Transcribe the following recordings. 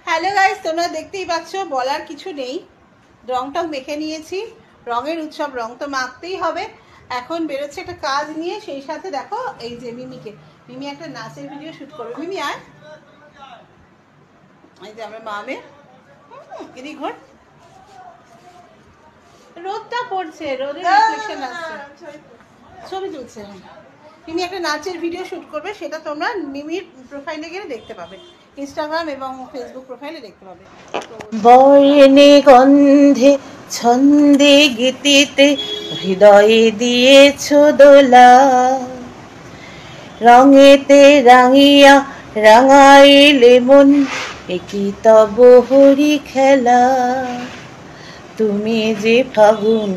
Hello guys, তোমরা দেখতেই পাচ্ছ, বলার কিছু নেই। রংটাও মেখে নিয়েছি, রঙের উৎসব, রং তো মাখতেই হবে। এখন বেরোচ্ছে একটা কাজ নিয়ে, সেই সাথে দেখো এই যে মিমি একটা নাচের ভিডিও শুট করবে। মিমি আয়, এই যে আমার মামে এদিক ঘর, রোদটা পড়ছে, রোদের রিফ্লেকশন আসছে, ছবি তুলছে। মিমি একটা নাচের ভিডিও শুট করবে, সেটা তোমরা মিমির প্রোফাইলে গেলে দেখতে পাবে, ইনস্টাগ্রাম এবং ফেসবুক প্রোফাইলে দেখতে পাবে। বর্ণে গন্ধে ছন্দে গীতিতে হৃদয়ে দিয়েছ দোলা, রঙেতে রাঙিয়া রাঙাইলে মন, একই তব হরি খেলা। তুমি যে ফাগুন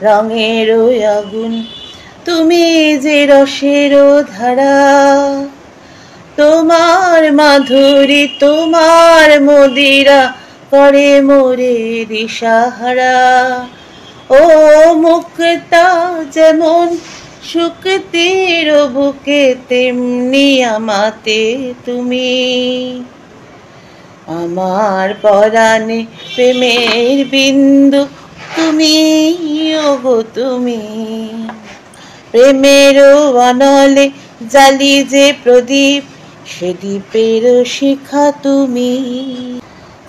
রঙের আগুন, তুমি যে রসের ধারা, তোমার মাধুরী তোমার মদিরা করে মোরে দিশাহারা। ও মুক্তা যেমন শুকতির বুকে, তেমনি আমাতে তুমি। আমার পরাণে প্রেমের বিন্দু তুমি, ওগো তুমি। প্রেমের অনলে জালি যে প্রদীপ, সে দ্বীপের শিখা তুমি।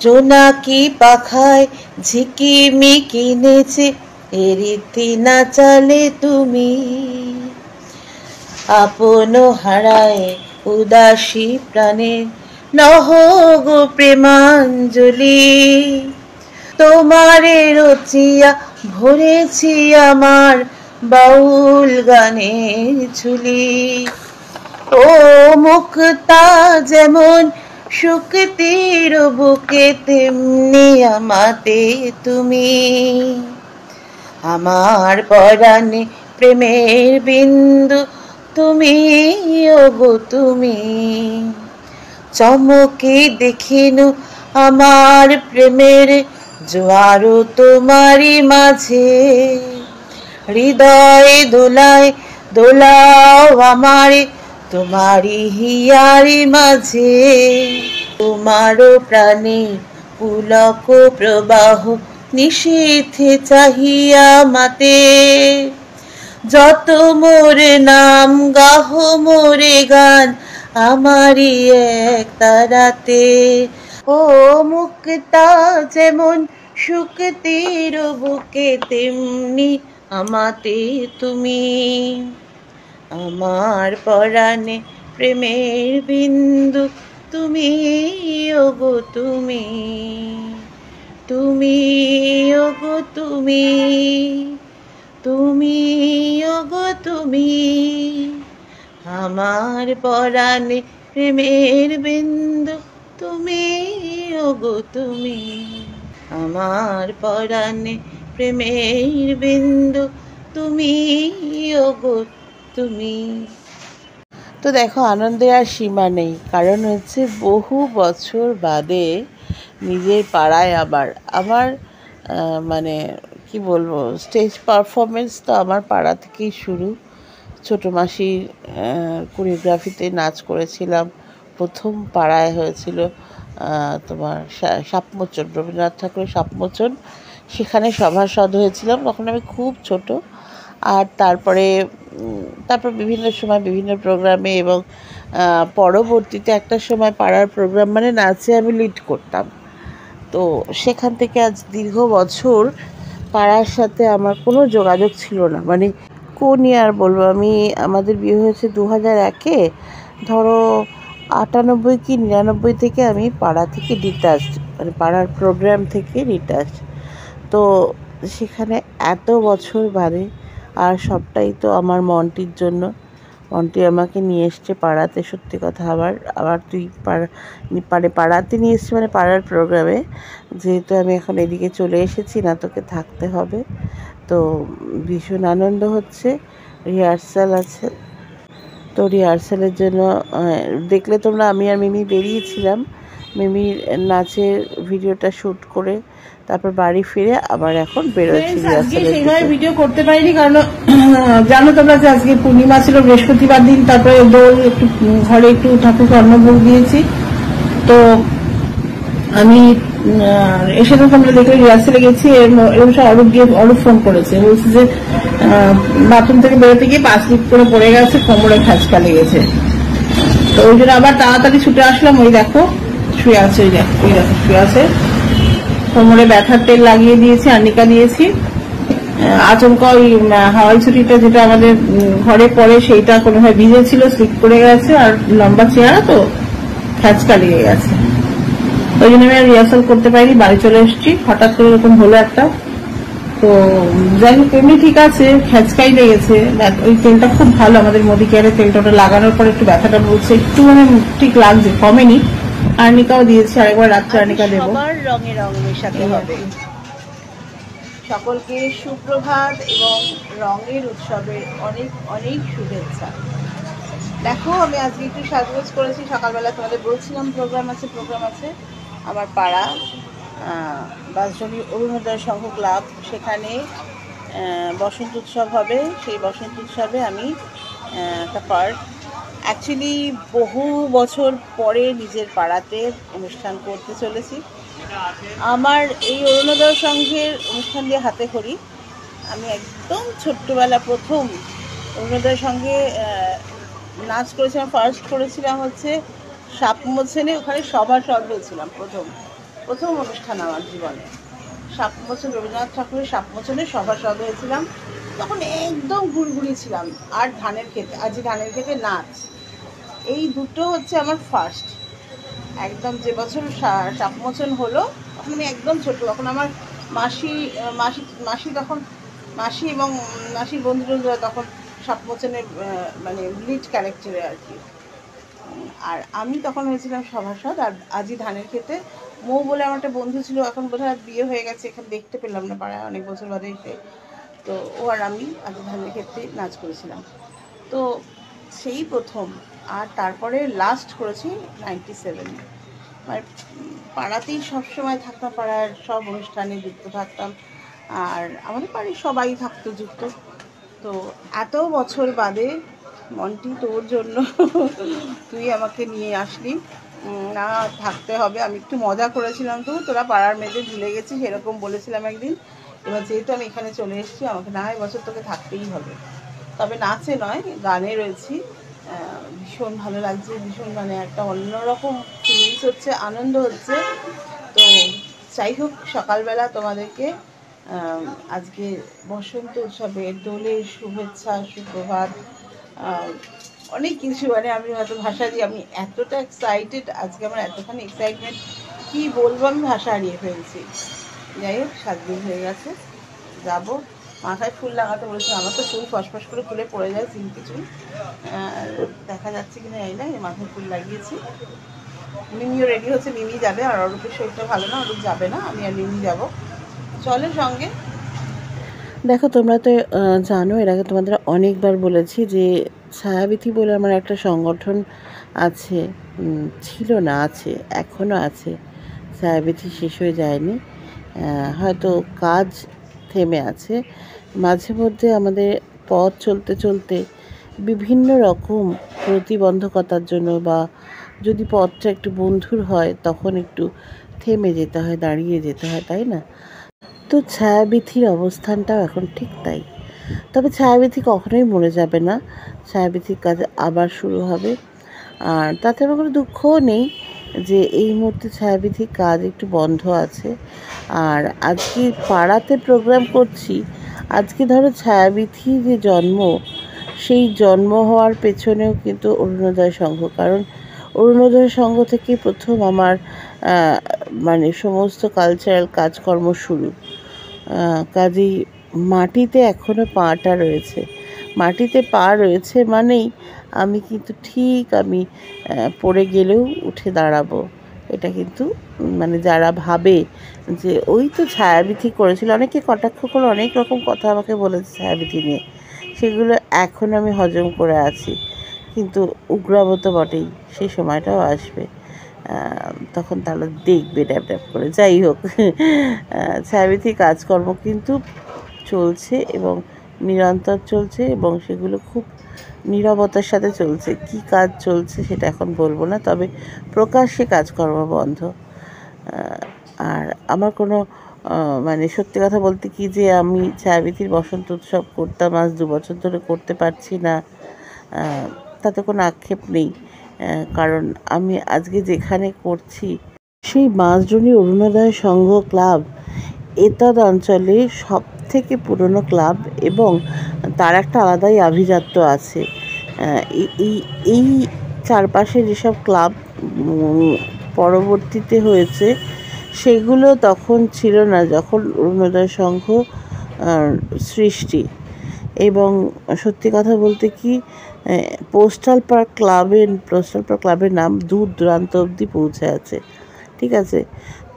জোনাকি পাখায় ঝিকিমিকি নেচে এ রীতি নাচালে তুমি। আপন হারায় উদাসী প্রাণে নহ গো প্রেমাঞ্জলি, তোমারে রচিয়া ভরেছি আমার বাউল গানের ঝুলি। ও মুক্তা যেমন শুকতির বুকে, তেমনি আমাতে তুমি। আমার পরাণে প্রেমের বিন্দু তুমি, ওগো তুমি। চমকে দেখিনু আমার প্রেমের জোয়ারও তোমারই মাঝে, হৃদয় দোলায় দোলাও আমারে তোমারই হিয়ারি মাঝে। তোমারও প্রাণে পুলক প্রবাহ নিশীথে চাহিয়া মাতে, যত মোরে নাম গাহ মোরে গান আমারই এক তারাতে। ও মুক্তা যেমন শুকতির বুকে, তেমনি আমাতে তুমি। আমার পরাণে প্রেমের বিন্দু তুমি, ওগো তুমি। তুমি ওগো তুমি, তুমি ওগো তুমি। আমার পরাণে প্রেমের বিন্দু তুমি, ওগো তুমি। আমার পরাণে প্রেমের বিন্দু তুমি, ওগো তুমি। তো দেখো, আনন্দের আর সীমা নেই, কারণ হচ্ছে বহু বছর বাদে নিজের পাড়ায় আমার মানে কি বলবো, স্টেজ পারফরমেন্স তো আমার পাড়া থেকেই শুরু। ছোটো মাসির কোরিওগ্রাফিতে নাচ করেছিলাম, প্রথম পাড়ায় হয়েছিল তোমার সাপমোচন, রবীন্দ্রনাথ ঠাকুরের সাপমোচন, সেখানে সভাসদ হয়েছিলাম, তখন আমি খুব ছোট। আর তারপরে বিভিন্ন সময় বিভিন্ন প্রোগ্রামে, এবং পরবর্তীতে একটা সময় পাড়ার প্রোগ্রাম মানে নাচে আমি লিড করতাম। তো সেখান থেকে আজ দীর্ঘ বছর পাড়ার সাথে আমার কোনো যোগাযোগ ছিল না। মানে কোন ইয়ার বলবো, আমাদের বিয়ে হয়েছে 2001-এ, ধরো 98 কি 99 থেকে আমি পাড়া থেকে ডিটাচড, মানে পাড়ার প্রোগ্রাম থেকে ডিটাচড। তো সেখানে এত বছর বাদে, আর সবটাই তো আমার মন্টির জন্য। মন্টি আমাকে নিয়ে এসছে পাড়াতে, সত্যি কথা। আবার তুই পাড়াতে নিয়ে এসছি, মানে পাড়ার প্রোগ্রামে। যেহেতু আমি এখন এদিকে চলে এসেছি না, তোকে থাকতে হবে। তো ভীষণ আনন্দ হচ্ছে। রিহার্সাল আছে, তো রিহার্সালের জন্য দেখলে তোমরা, আমি আর মিমি বেরিয়েছিলাম। মিমির নাচের ভিডিওটা শ্যুট করে তারপর বাড়ি ফিরে আবার এখন বেরোচ্ছি। সেইভাবে ভিডিও করতে পারিনি, কারণ জানো তোমরা যে আজকে পূর্ণিমা ছিল, বৃহস্পতিবার দিন। তারপরে দোল একটু ঘরে একটু ঠাকুরকে অন্নভোগ দিয়েছি। তো আমি এসে তো আমরা দেখলে রিহার্সেলে গেছি, এরকম অরূপ ফোন করেছে, বলছে যে বাথরুম থেকে বেরোতে গিয়ে 5 লিট করে পড়ে গেছে, কোমরে খাঁচকা লেগেছে। তো ওই জন্য আবার তাড়াতাড়ি ছুটে আসলাম। ওই দেখো শুয়ে আছে, ওই দেখো শুয়ে আছে, কোমরে ব্যথার তেল লাগিয়ে দিয়েছি, আর্নিকা দিয়েছি। আচমকা ওই হাওয়াই ছুটিটা যেটা আমাদের ঘরে পড়ে সেইটা কোনোভাবে ভিজে ছিল, স্লিপ করে গেছে, আর লম্বা চেহারা তো খাঁচকা লেগে গেছে। ওই জন্য আমি রিহার্সাল করতে পারিনি, বাড়ি চলে এসেছি। হঠাৎ করে এরকম হলো একটা। তো যাই হোক, এমনি ঠিক আছে, খেঁচকাই লেগেছে। ওই তেলটা খুব ভালো, আমাদের মোদি কেয়ারের তেলটা, ওটা লাগানোর পর একটু ব্যথাটা বলছে, একটু মানে ঠিক লাগছে, কমেনি। আর্নিকাও দিয়েছি, আরেকবার রাত্রে আর্নিকা দেবো। সবার রঙে রং মেশাতে হবে। সকলকে সুপ্রভাত এবং রঙের উৎসবের অনেক অনেক শুভেচ্ছা। দেখো আমি আজকে একটু সাজগোজ করেছি। সকালবেলা তোমাদের বলছিলাম প্রোগ্রাম আছে আমার পাড়া বাসজনী অরুণোদয় সংঘ ক্লাব, সেখানে বসন্ত উৎসব হবে। সেই বসন্ত উৎসবে আমি একটা পার্ট, অ্যাকচুয়ালি বহু বছর পরে নিজের পাড়াতে অনুষ্ঠান করতে চলেছি। আমার এই অরুণোদয় সংঘের অনুষ্ঠান দিয়ে হাতে খড়ি। আমি একদম ছোট্টবেলা প্রথম অরুণোদয় সংঘে নাচ করেছিলাম। ফার্স্ট করেছিলাম হচ্ছে সাপমোচনে, ওখানে সভাসদ হয়েছিলাম। প্রথম অনুষ্ঠান আমার জীবনে সাপমোচন, রবীন্দ্রনাথ ঠাকুরের সাপমোচনে সভাসদ হয়েছিলাম। তখন একদম ঘুরঘুরি ছিলাম। আর ধানের খেতে নাচ, এই দুটো হচ্ছে আমার ফার্স্ট। একদম যে বছর সাপমোচন হলো তখন আমি একদম ছোট। তখন আমার মাসি তখন মাসি এবং মাসির বন্ধুরা তখন সাপমোচনে মানে লিড ক্যারেক্টারে আর কি। আর আমি তখন হয়েছিলাম সভাসদ। আর আজি ধানের খেতে মৌ বলে আমার একটা বন্ধু ছিল, এখন বোধহয় বিয়ে হয়ে গেছে, এখানে দেখতে পেলাম না পাড়ায় অনেক বছর বাদে এসে। তো ও আর আমি আজি ধানের ক্ষেত্রে নাচ করেছিলাম। তো সেই প্রথম। আর তারপরে লাস্ট করেছি 97। মানে পাড়াতেই সবসময় থাকতাম, পাড়ার সব অনুষ্ঠানে যুক্ত থাকতাম, আর আমাদের বাড়ির সবাই থাকতো যুক্ত। তো এত বছর বাদে মন্টি তোর জন্য তুই আমাকে নিয়ে আসলি, না থাকতে হবে। আমি একটু মজা করেছিলাম, তো তোরা পাড়ার মেয়েদের ভুলে গেছিস এরকম বলেছিলাম একদিন। এবার যেহেতু আমি এখানে চলে এসেছি, আমাকে না হয় বছর তোকে থাকতেই হবে। তবে নাচে নয়, গানে রয়েছি। ভীষণ ভালো লাগছে, ভীষণ মানে একটা অন্যরকম ফিলিংস হচ্ছে, আনন্দ হচ্ছে। তো যাই হোক, সকালবেলা তোমাদেরকে আজকে বসন্ত উৎসবের দোলের শুভেচ্ছা, সুপ্রভাত, অনেক কিছু। মানে আমি হয়তো ভাষা দিয়ে, আমি এতটা এক্সাইটেড আজকে, আমার এতখানি এক্সাইটমেন্ট কি বলবো, আমি ভাষা হারিয়ে ফেলছি। যাই হোক, 7 দিন হয়ে গেছে, যাবো। মাথায় ফুল লাগাতে বলেছি, আমার তো ফুল ফসফস করে খুলে পড়ে যায়, সিল্কি চুল, দেখা যাচ্ছে কিনা এই না, মাথায় ফুল লাগিয়েছি। মিমিও রেডি হচ্ছে, মিমি যাবে। আর অরূপের শরীরটা ভালো না, অরূপ যাবে না, আমি আর মিমি যাবো। চলো সঙ্গে। দেখো, তোমরা তো জানো, এর আগে তোমাদের অনেকবার বলেছি যে ছায়াবিথি বলে আমার একটা সংগঠন আছে, ছিল না, আছে, এখনও আছে। ছায়াবিথি শেষ হয়ে যায়নি, হয়তো কাজ থেমে আছে। মাঝে মধ্যে আমাদের পথ চলতে চলতে বিভিন্ন রকম প্রতিবন্ধকতার জন্য, বা যদি পথটা একটু বন্ধুর হয় তখন একটু থেমে যেতে হয়, দাঁড়িয়ে যেতে হয়, তাই না? তো ছায়াবিথির অবস্থানটাও এখন ঠিক তাই। তবে ছায়াবিথি কখনোই মরে যাবে না, ছায়াবিথির কাজ আবার শুরু হবে। আর তাতে আমার কোনো দুঃখও নেই যে এই মুহূর্তে ছায়াবিথির কাজ একটু বন্ধ আছে। আর আজকে পাড়াতে প্রোগ্রাম করছি। আজকে ধরো ছায়াবিথি যে জন্ম, সেই জন্ম হওয়ার পেছনেও কিন্তু অরুণোদয় সংঘ, কারণ অরুণোদয় সংঘ থেকে প্রথম আমার মানে সমস্ত কালচারাল কাজকর্ম শুরু। কাজেই মাটিতে এখনও পাটা রয়েছে, মাটিতে পা রয়েছে মানেই আমি কিন্তু ঠিক আমি পড়ে গেলেও উঠে দাঁড়াবো। এটা কিন্তু মানে যারা ভাবে যে ওই তো ছায়াবিথি করেছিল, অনেকে কটাক্ষ করে অনেক রকম কথা আমাকে বলেছে ছায়াবিথি নিয়ে, সেগুলো এখন আমি হজম করে আছি। কিন্তু উগ্রাবো তো বটেই, সেই সময়টাও আসবে, তখন তাহলে দেখবে ড্যাব ড্যাব করে। যাই হোক, ছায়াবিথি কাজকর্ম কিন্তু চলছে এবং নিরন্তর চলছে, এবং সেগুলো খুব নীরবতার সাথে চলছে। কি কাজ চলছে সেটা এখন বলবো না, তবে প্রকাশ্যে কাজকর্ম বন্ধ। আর আমার কোনো মানে সত্যি কথা বলতে কি যে আমি ছায়াবীথির বসন্ত উৎসব করতাম, আজ 2 বছর ধরে করতে পারছি না, তাতে কোনো আক্ষেপ নেই। কারণ আমি আজকে যেখানে করছি সেই মাঝজনী অরুণোদয় সংঘ ক্লাব এতদ অঞ্চলে সবথেকে পুরনো ক্লাব এবং তার একটা আলাদাই আভিজাত্য আছে। এই এই চারপাশে যেসব ক্লাব পরবর্তীতে হয়েছে সেগুলো তখন ছিল না যখন অরুণোদয় সংঘ সৃষ্টি। এবং সত্যি কথা বলতে কি পোস্টাল পার্ক ক্লাবের নাম দূর দূরান্ত অবধি পৌঁছে আছে, ঠিক আছে।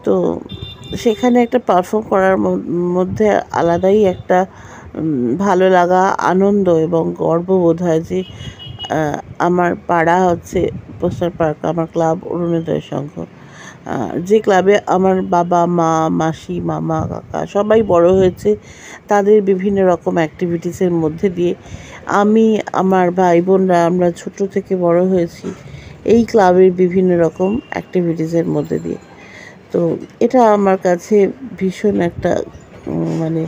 তো সেখানে একটা পারফর্ম করার মধ্যে আলাদাই একটা ভালো লাগা, আনন্দ এবং গর্ববোধ হয় যে আমার পাড়া হচ্ছে পোস্টাল পার্ক, আমার ক্লাব অরুণোদয় সংঘ, যে ক্লাবে আমার বাবা মা মাসি মামা কাকা সবাই বড় হয়েছে। তাদের বিভিন্ন রকম অ্যাক্টিভিটিসের মধ্যে দিয়ে আমি আমার ভাই বোনরা আমরা ছোট থেকে বড় হয়েছি এই ক্লাবের বিভিন্ন রকম অ্যাক্টিভিটিসের মধ্যে দিয়ে। তো এটা আমার কাছে ভীষণ একটা মানে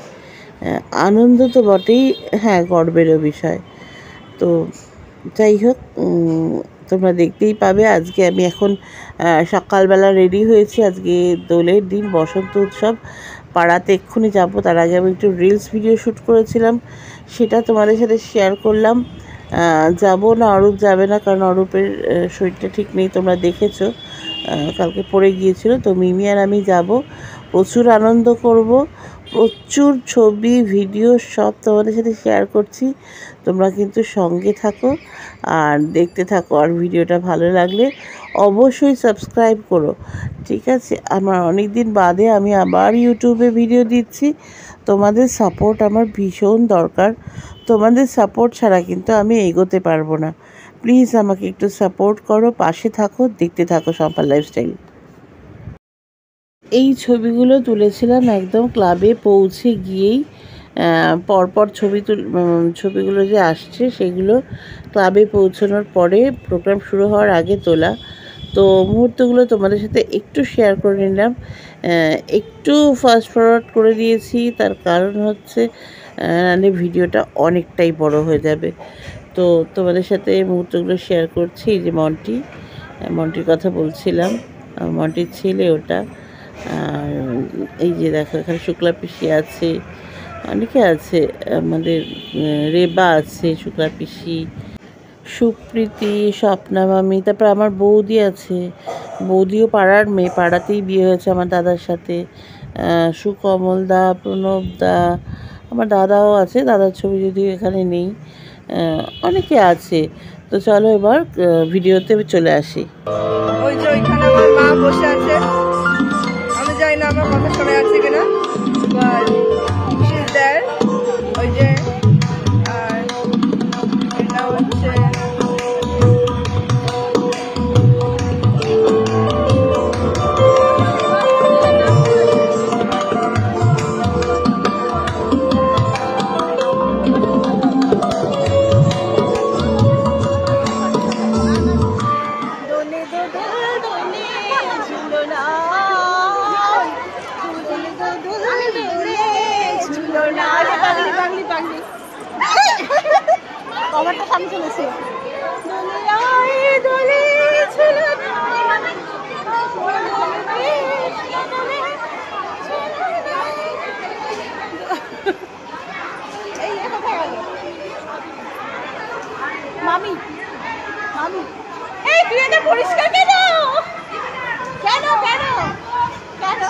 আনন্দ তো বটেই, হ্যাঁ গর্বেরও বিষয়। তো যাই হোক, তোমরা দেখতেই পাবে আজকে আমি এখন সকালবেলা রেডি হয়েছি। আজকে দোলের দিন, বসন্ত উৎসব, পাড়াতে এক্ষুনি যাব। তার আগে আমি একটু রিলস ভিডিও শ্যুট করেছিলাম, সেটা তোমাদের সাথে শেয়ার করলাম। যাব না, অরূপ যাবে না, কারণ অরূপের শরীরটা ঠিক নেই, তোমরা দেখেছো কালকে পড়ে গিয়েছিল। তো মিমি আর আমি যাব, প্রচুর আনন্দ করব, প্রচুর ছবি ভিডিও সব তোমাদের সাথে শেয়ার করছি। তোমরা কিন্তু সঙ্গে থাকো আর দেখতে থাকো, আর ভিডিওটা ভালো লাগলে অবশ্যই সাবস্ক্রাইব করো, ঠিক আছে। আমার অনেক দিন বাদে আমি আবার ইউটিউবে ভিডিও দিচ্ছি, তোমাদের সাপোর্ট আমার ভীষণ দরকার। তোমাদের সাপোর্ট ছাড়া কিন্তু আমি এগোতে পারবো না। প্লিজ আমাকে একটু সাপোর্ট করো, পাশে থাকো, দেখতে থাকো সম্পার লাইফস্টাইল। এই ছবিগুলো তুলেছিলাম একদম ক্লাবে পৌঁছে গিয়েই, পরপর ছবিগুলো যে আসছে সেগুলো ক্লাবে পৌঁছানোর পরে প্রোগ্রাম শুরু হওয়ার আগে তোলা। তো মুহূর্তগুলো তোমাদের সাথে একটু শেয়ার করে নিলাম, একটু ফাস্ট ফরওয়ার্ড করে দিয়েছি, তার কারণ হচ্ছে নাহলে ভিডিওটা অনেকটাই বড় হয়ে যাবে। তো তোমাদের সাথে এই মুহূর্তগুলো শেয়ার করছি। যে মন্টির কথা বলছিলাম, মন্টির ছেলে ওটা। আর এই যে দেখো এখানে শুক্লা পিসি আছে, অনেকে আছে, আমাদের রেবা আছে, শুক্লা পিসি, সুপ্রীতি, স্বপ্না মামি, তারপর আমার বৌদি আছে, বৌদিও পাড়ার মেয়ে, পাড়াতেই বিয়ে হয়েছে আমার দাদার সাথে। সুকমল দা, প্রণব দা, আমার দাদাও আছে, দাদার ছবি যদিও এখানে নেই, অনেকে আছে। তো চলো এবার ভিডিওতে চলে আসি। ওই যে ওইখানে আমার মা বসে আছে, আমি জানি না আমার কথা শোনা যাচ্ছে কিনা, ওই যে আর এটা হচ্ছে কভারটা সামনে চলেছে। মামি মামি, এই তুই এটা পরিষ্কার কেন কেন কেন কেন?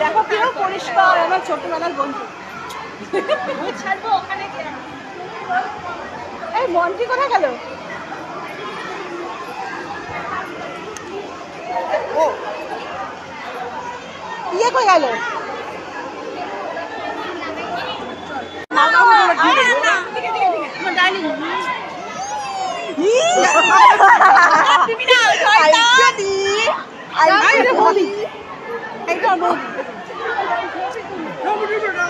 দেখো কেউ পরিষ্কার, আমার ছোটবেলার বন্ধু। ছাড়বো ওখানে, এই মন্টি কোথায় গেল? ও ইয়ে কই গেল?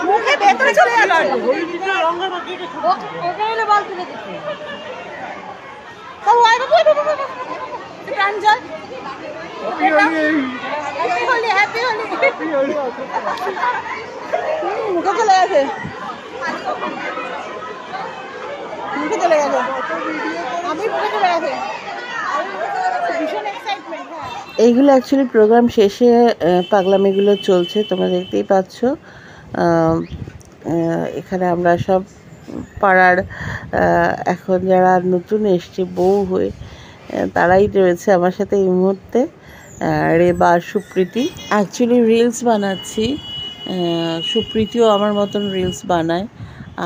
মুখে ভেতরে চলে যাচ্ছে। প্রাঞ্জল হ্যাপি হোলি, হ্যাপি হোলি। মুখে চলে গেছে, মুখে চলে গেছে, আমি মুখে চলে গেছে, ভীষণ এক্সাইটমেন্ট। এইগুলো অ্যাকচুয়ালি প্রোগ্রাম শেষে পাগলামিগুলো চলছে, তোমরা দেখতেই পাচ্ছ। এখানে আমরা সব পাড়ার এখন যারা নতুন এসছে বউ হয়ে তারাই রয়েছে আমার সাথে এই মুহূর্তে। রেবা, সুপ্রীতি। অ্যাকচুয়ালি রিলস বানাচ্ছি, সুপ্রীতিও আমার মতন রিলস বানায়,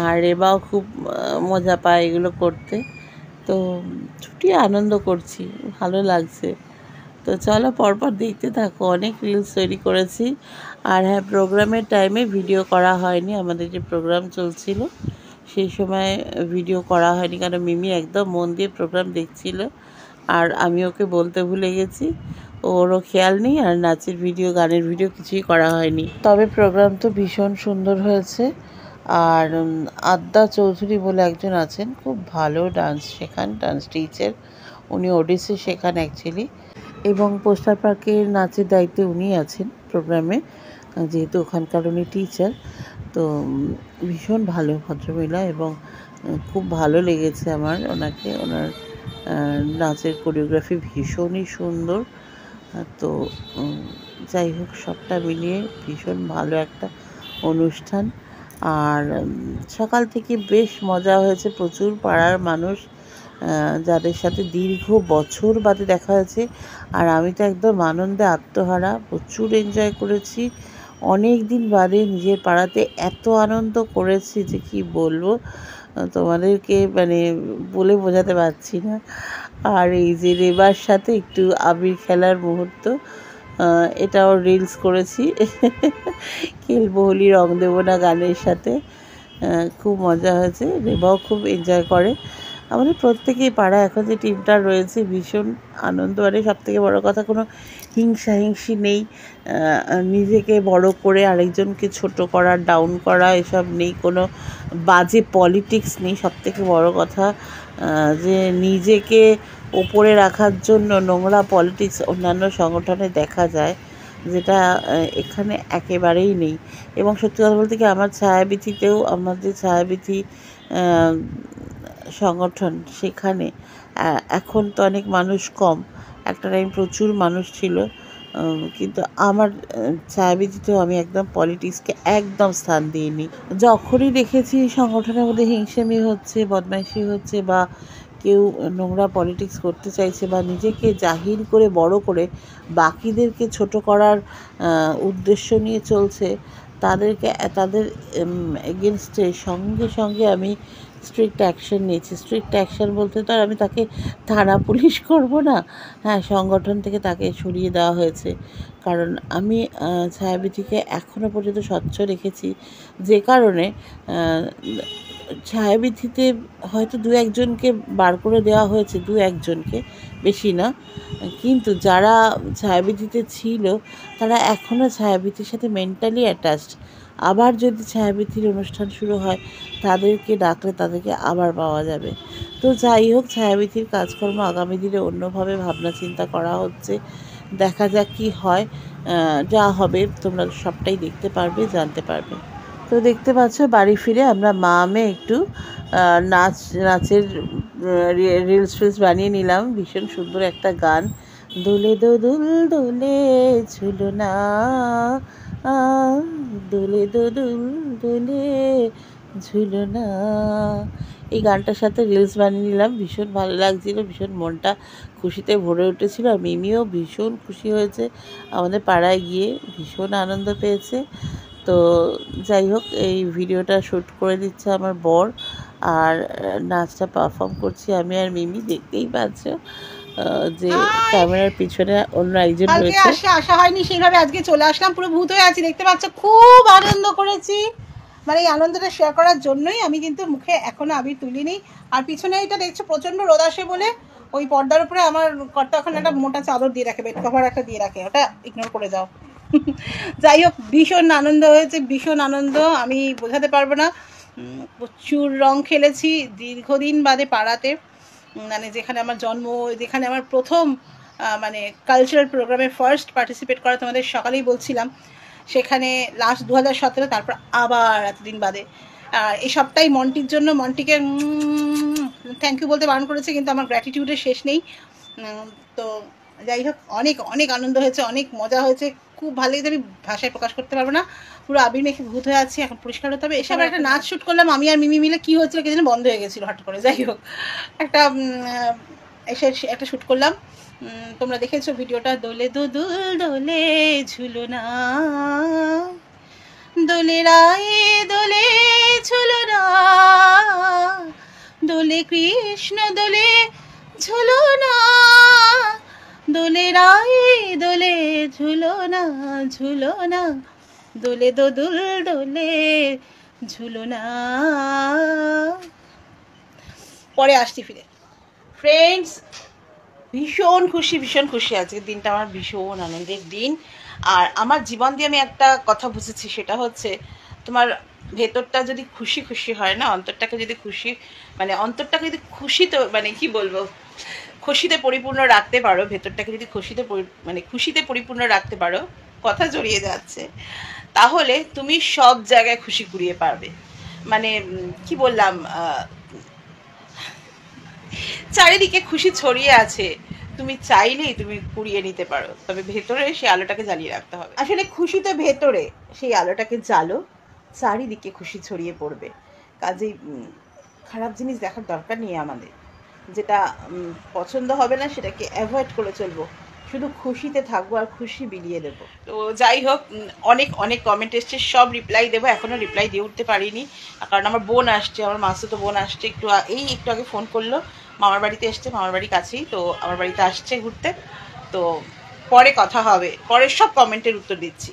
আর রেবাও খুব মজা পায় এগুলো করতে। তো ছুটি আনন্দ করছি, ভালো লাগছে। তো চলো পরপর দেখতে থাকো, অনেক রিলস তৈরি করেছি। আর হ্যাঁ, প্রোগ্রামের টাইমে ভিডিও করা হয়নি, আমাদের যে প্রোগ্রাম চলছিল সেই সময় ভিডিও করা হয়নি, কারণ মিমি একদম মন দিয়ে প্রোগ্রাম দেখছিল। আর আমি ওকে বলতে ভুলে গেছি, ওরও খেয়াল নেই, আর নাচের ভিডিও, গানের ভিডিও কিছুই করা হয়নি। তবে প্রোগ্রাম তো ভীষণ সুন্দর হয়েছে। আর আদ্যা চৌধুরী বলে একজন আছেন, খুব ভালো ডান্স শেখান, ডান্স টিচার। উনি ওডিসি শেখান অ্যাকচুয়ালি, এবং পোস্টার পার্কের নাচের দায়িত্বে উনি আছেন প্রোগ্রামে, যেহেতু ওখানকার উনি টিচার। তো ভীষণ ভালো ভদ্রমহিলা, এবং খুব ভালো লেগেছে আমার ওনাকে। ওনার নাচের কোরিওগ্রাফি ভীষণই সুন্দর। তো যাই হোক, সবটা মিলিয়ে ভীষণ ভালো একটা অনুষ্ঠান। আর সকাল থেকে বেশ মজা হয়েছে, প্রচুর পাড়ার মানুষ যাদের সাথে দীর্ঘ বছর বাদে দেখা হয়েছে। আর আমি তো একদম আনন্দে আত্মহারা, প্রচুর এনজয় করেছি। অনেক দিন বাদে নিজের পাড়াতে এত আনন্দ করেছি যে কি বলবো তোমাদেরকে, মানে বলে বোঝাতে পারছি না। আর এই যে রেবার সাথে একটু আবির খেলার মুহূর্ত, এটাও রিলস করেছি। খেলবো হোলি রং দেবো না গানের সাথে, খুব মজা হয়েছে। রেবাও খুব এনজয় করে। আমাদের প্রত্যেকেই পাড়া এখন যে টিমটা রয়েছে ভীষণ আনন্দ। মানে সবথেকে বড় কথা, কোনো হিংসাহিংসি নেই, নিজেকে বড় করে আরেকজনকে ছোট করা, ডাউন করা এসব নেই, কোনো বাজে পলিটিক্স নেই। সবথেকে বড় কথা যে নিজেকে ওপরে রাখার জন্য নোংরা পলিটিক্স অন্যান্য সংগঠনে দেখা যায়, যেটা এখানে একেবারেই নেই। এবং সত্যি কথা বলতে কি, আমার ছায়াবীথিতেও, আমাদের ছায়াবীথি সংগঠন, সেখানে এখন তো অনেক মানুষ কম, একটা টাইম প্রচুর মানুষ ছিল, কিন্তু আমার ছায়াবীথিতেও আমি একদম পলিটিক্সকে একদম স্থান দিইনি। যখনই দেখেছি সংগঠনের মধ্যে হিংসেমি হচ্ছে, বদমাইশি হচ্ছে, বা কেউ নোংরা পলিটিক্স করতে চাইছে, বা নিজেকে জাহির করে বড় করে বাকিদেরকে ছোট করার উদ্দেশ্য নিয়ে চলছে, তাদেরকে, তাদের এগেনস্টে সঙ্গে সঙ্গে আমি স্ট্রিক্ট অ্যাকশন নিয়েছি। স্ট্রিক্ট অ্যাকশন বলতে তো আর আমি তাকে থানা পুলিশ করব না, হ্যাঁ, সংগঠন থেকে তাকে সরিয়ে দেওয়া হয়েছে। কারণ আমি ছায়াবীথিকে এখনও পর্যন্ত স্বচ্ছ রেখেছি, যে কারণে ছায়াবীথিতে হয়তো দু একজনকে বার করে দেওয়া হয়েছে, দু একজনকে, বেশি না, কিন্তু যারা ছায়াবীথিতে ছিল তারা এখনও ছায়াবীথির সাথে মেন্টালি অ্যাটাচড। আবার যদি ছায়াবীথির অনুষ্ঠান শুরু হয়, তাদেরকে ডাকলে তাদেরকে আবার পাওয়া যাবে। তো যাই হোক, ছায়াবীথির কাজকর্ম আগামী দিনে অন্যভাবে ভাবনা চিন্তা করা হচ্ছে, দেখা যাক কী হয়। যা হবে তোমরা সবটাই দেখতে পারবে, জানতে পারবে। তো দেখতে পাচ্ছ, বাড়ি ফিরে আমরা মা মেয়ে একটু নাচের রিলস ফিলস বানিয়ে নিলাম। ভীষণ সুন্দর একটা গান, দোলে দোদুল দোলে ঝুলনা, দোলে দোদুল দোলে ঝুলনা, এই গানটার সাথে রিলস বানিয়ে নিলাম। ভীষণ ভালো লাগছিল, ভীষণ মনটা খুশিতে ভরে উঠেছিল। আর মিমিও ভীষণ খুশি হয়েছে, আমাদের পাড়ায় গিয়ে ভীষণ আনন্দ পেয়েছে। তো যাই হোক, এই ভিডিওটা শ্যুট করে দিচ্ছে আমার বর, আর নাচটা পারফর্ম করছি আমি আর মিমি। দেখতেই পাচ্ছ যে ক্যামেরার পিছনে অন্য একজন রয়েছে। আসা হয়নি সেইভাবে, আজকে চলে আসলাম, পুরো ভূত হয়ে আছি, দেখতে পাচ্ছ। খুব আনন্দ করেছি, মানে এই আনন্দটা শেয়ার করার জন্যই আমি কিন্তু মুখে এখনো আবির তুলিনি। আর পিছনে এটা দেখছো প্রচন্ড রোদ আসে বলে ওই পর্দার উপরে আমার কর্তা এখন একটা মোটা চাদর দিয়ে রাখে, বেড কভার একটা দিয়ে রাখে, ওটা ইগনোর করে যাও। যাই হোক, ভীষণ আনন্দ হয়েছে, ভীষণ আনন্দ, আমি বোঝাতে পারবো না। প্রচুর রং খেলেছি দীর্ঘদিন বাদে পাড়াতে, মানে যেখানে আমার জন্ম, যেখানে আমার প্রথম মানে কালচারাল প্রোগ্রামে ফার্স্ট পার্টিসিপেট করা, তোমাদের সকালেই বলছিলাম। সেখানে লাস্ট 2017, তারপর আবার এতদিন বাদে এই সপ্তাহে মন্টির জন্য, মন্টিকে থ্যাংক ইউ বলতে বারণ করেছে, কিন্তু আমার গ্র্যাটিটিউডের শেষ নেই। তো যাই হোক, অনেক অনেক আনন্দ হয়েছে, অনেক মজা হয়েছে, খুব ভালো লেগেছে। আমি ভাষায় প্রকাশ করতে পারবো না, পুরো আবির মেখে ভূত হয়ে আছি, এখন পরিষ্কার হতে হবে। এসব একটা নাচ শ্যুট করলাম আমি আর মিমি মিলে, কি হয়েছিল কি যেন বন্ধ হয়ে গেছিলো হঠাৎ করে। যাই হোক, একটা এসে একটা শ্যুট করলাম, তোমরা দেখেছো ভিডিওটা। দোলে দোদুল দোলে ঝুলো না, দোলে রায়ে দোলে ঝুলো না, দোলে কৃষ্ণ দোলে ঝুলো না, দোলে রায়ে দোলে ঝুলো না, ঝুলো না, দোলে দোদুল দোলে ঝুলো না। পরে আসছি ফিরে। ফ্রেন্ডস, ভীষণ খুশি আজকের দিনটা আমার, ভীষণ আনন্দের দিন। আর আমার জীবন দিয়ে আমি একটা কথা বুঝেছি, সেটা হচ্ছে তোমার ভেতরটা যদি খুশি খুশি হয় না, অন্তরটাকে যদি খুশি, মানে অন্তরটাকে যদি খুশিতে, মানে কি বলবো, খুশিতে পরিপূর্ণ রাখতে পারো, ভেতরটাকে যদি খুশিতে পরিপূর্ণ রাখতে পারো, কথা জড়িয়ে যাচ্ছে, তাহলে তুমি সব জায়গায় খুশি কুড়িয়ে পারবে। মানে কি বললাম, চারিদিকে খুশি ছড়িয়ে আছে, তুমি চাইলেই তুমি কুড়িয়ে নিতে পারো, তবে ভেতরে সেই আলোটাকে জ্বালিয়ে রাখতে হবে। আসলে খুশি তো ভেতরে, সেই আলোটাকে জ্বালো, চারিদিকে খুশি ছড়িয়ে পড়বে। কাজেই খারাপ জিনিস দেখার দরকার নেই আমাদের, যেটা পছন্দ হবে না সেটাকে অ্যাভয়েড করে চলবো, শুধু খুশিতে থাকবো আর খুশি বিলিয়ে দেবো। তো যাই হোক, অনেক অনেক কমেন্ট এসছে, সব রিপ্লাই দেবো, এখনও রিপ্লাই দিয়ে উঠতে পারিনি, কারণ আমার বোন আসছে, আমার মাসুতো বোন আসছে, একটু আগে ফোন করলো, মামার বাড়িতে এসছে, মামার বাড়ি কাছেই, তো আমার বাড়িতে আসছে ঘুরতে। তো পরে কথা হবে, পরের সব কমেন্টের উত্তর দিচ্ছি।